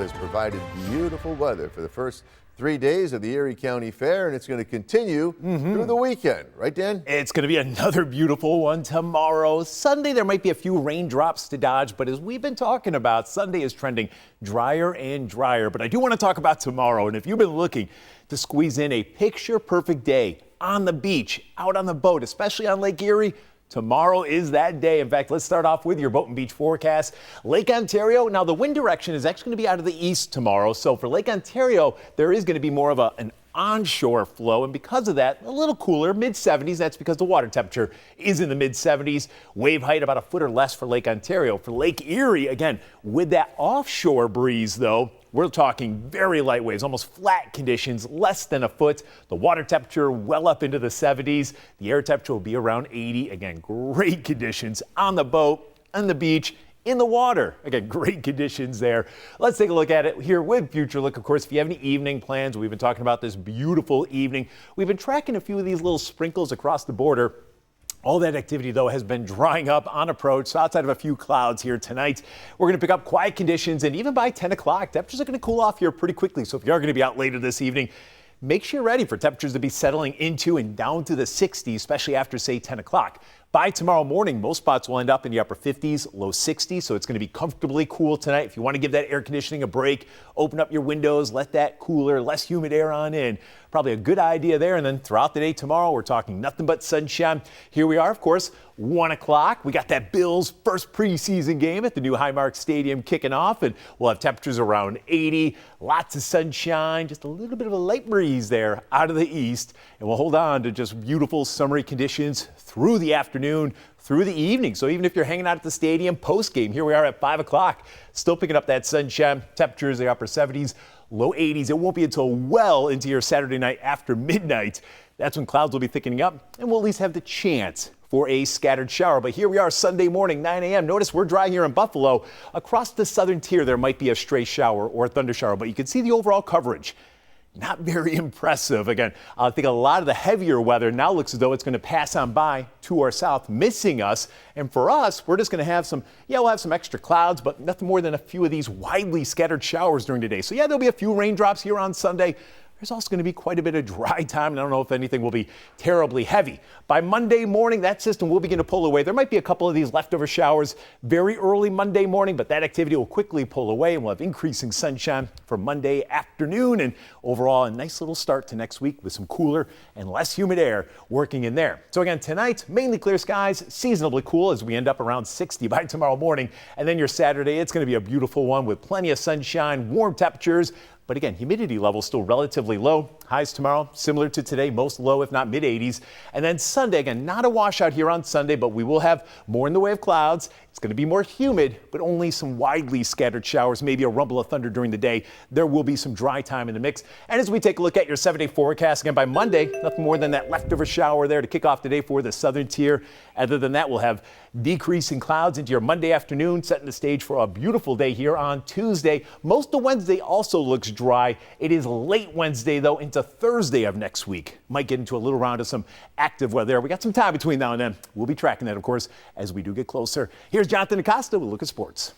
Has provided beautiful weather for the first 3 days of the Erie County Fair, and it's going to continue through the weekend. Right, Dan? It's going to be another beautiful one tomorrow. Sunday, there might be a few raindrops to dodge, but as we've been talking about, Sunday is trending drier and drier. But I do want to talk about tomorrow, and if you've been looking to squeeze in a picture-perfect day on the beach, out on the boat, especially on Lake Erie, tomorrow is that day. In fact, let's start off with your boat and beach forecast. Lake Ontario, now the wind direction is actually going to be out of the east tomorrow. So for Lake Ontario, there is going to be more of an onshore flow, and because of that, a little cooler, mid-70s. That's because the water temperature is in the mid-70s. Wave height about a foot or less for Lake Ontario. For Lake Erie, again, with that offshore breeze, though, we're talking very light waves, almost flat conditions, less than a foot. The water temperature well up into the 70s. The air temperature will be around 80. Again, great conditions on the boat, on the beach, in the water. Again, great conditions there. Let's take a look at it here with Future Look. Of course, if you have any evening plans, we've been talking about this beautiful evening. We've been tracking a few of these little sprinkles across the border. All that activity, though, has been drying up on approach. So outside of a few clouds here tonight, we're going to pick up quiet conditions. And even by 10 o'clock, temperatures are going to cool off here pretty quickly. So if you are going to be out later this evening, make sure you're ready for temperatures to be settling into and down to the 60s, especially after, say, 10 o'clock. By tomorrow morning, most spots will end up in the upper 50s, low 60s, so it's going to be comfortably cool tonight. If you want to give that air conditioning a break, open up your windows, let that cooler, less humid air on in. Probably a good idea there. And then throughout the day tomorrow, we're talking nothing but sunshine. Here we are, of course, 1 o'clock. We got that Bills' first preseason game at the new Highmark Stadium kicking off, and we'll have temperatures around 80, lots of sunshine, just a little bit of a light breeze there out of the east, and we'll hold on to just beautiful summery conditions through the afternoon, through the evening. So even if you're hanging out at the stadium post-game, here we are at 5 o'clock, still picking up that sunshine. Temperatures the upper 70s, low 80s. It won't be until well into your Saturday night after midnight. That's when clouds will be thickening up, and we'll at least have the chance for a scattered shower. But here we are Sunday morning, 9 a.m. Notice we're dry here in Buffalo. Across the southern tier, there might be a stray shower or a thunder shower, but you can see the overall coverage. Not very impressive. Again, I think a lot of the heavier weather now looks as though it's going to pass on by to our south, missing us. And for us, we're just going to have some, we'll have some extra clouds, but nothing more than a few of these widely scattered showers during the day. So there'll be a few raindrops here on Sunday. There's also going to be quite a bit of dry time, and I don't know if anything will be terribly heavy. By Monday morning, that system will begin to pull away. There might be a couple of these leftover showers very early Monday morning, but that activity will quickly pull away, and we'll have increasing sunshine for Monday afternoon. And overall, a nice little start to next week with some cooler and less humid air working in there. So again, tonight, mainly clear skies, seasonably cool as we end up around 60 by tomorrow morning. And then your Saturday, it's going to be a beautiful one with plenty of sunshine, warm temperatures. But again, humidity levels still relatively low. Highs tomorrow, similar to today, most low, if not mid-80s. And then Sunday, again, not a washout here on Sunday, but we will have more in the way of clouds. It's going to be more humid, but only some widely scattered showers, maybe a rumble of thunder during the day. There will be some dry time in the mix. And as we take a look at your 7-day forecast, again, by Monday, nothing more than that leftover shower there to kick off the day for the southern tier. Other than that, we'll have decreasing clouds into your Monday afternoon, setting the stage for a beautiful day here on Tuesday. Most of Wednesday also looks dry. It is late Wednesday, though, into Thursday of next week. Might get into a little round of some active weather. We got some time between now and then. We'll be tracking that, of course, as we do get closer. Here's Jonathan Acosta with a look at sports.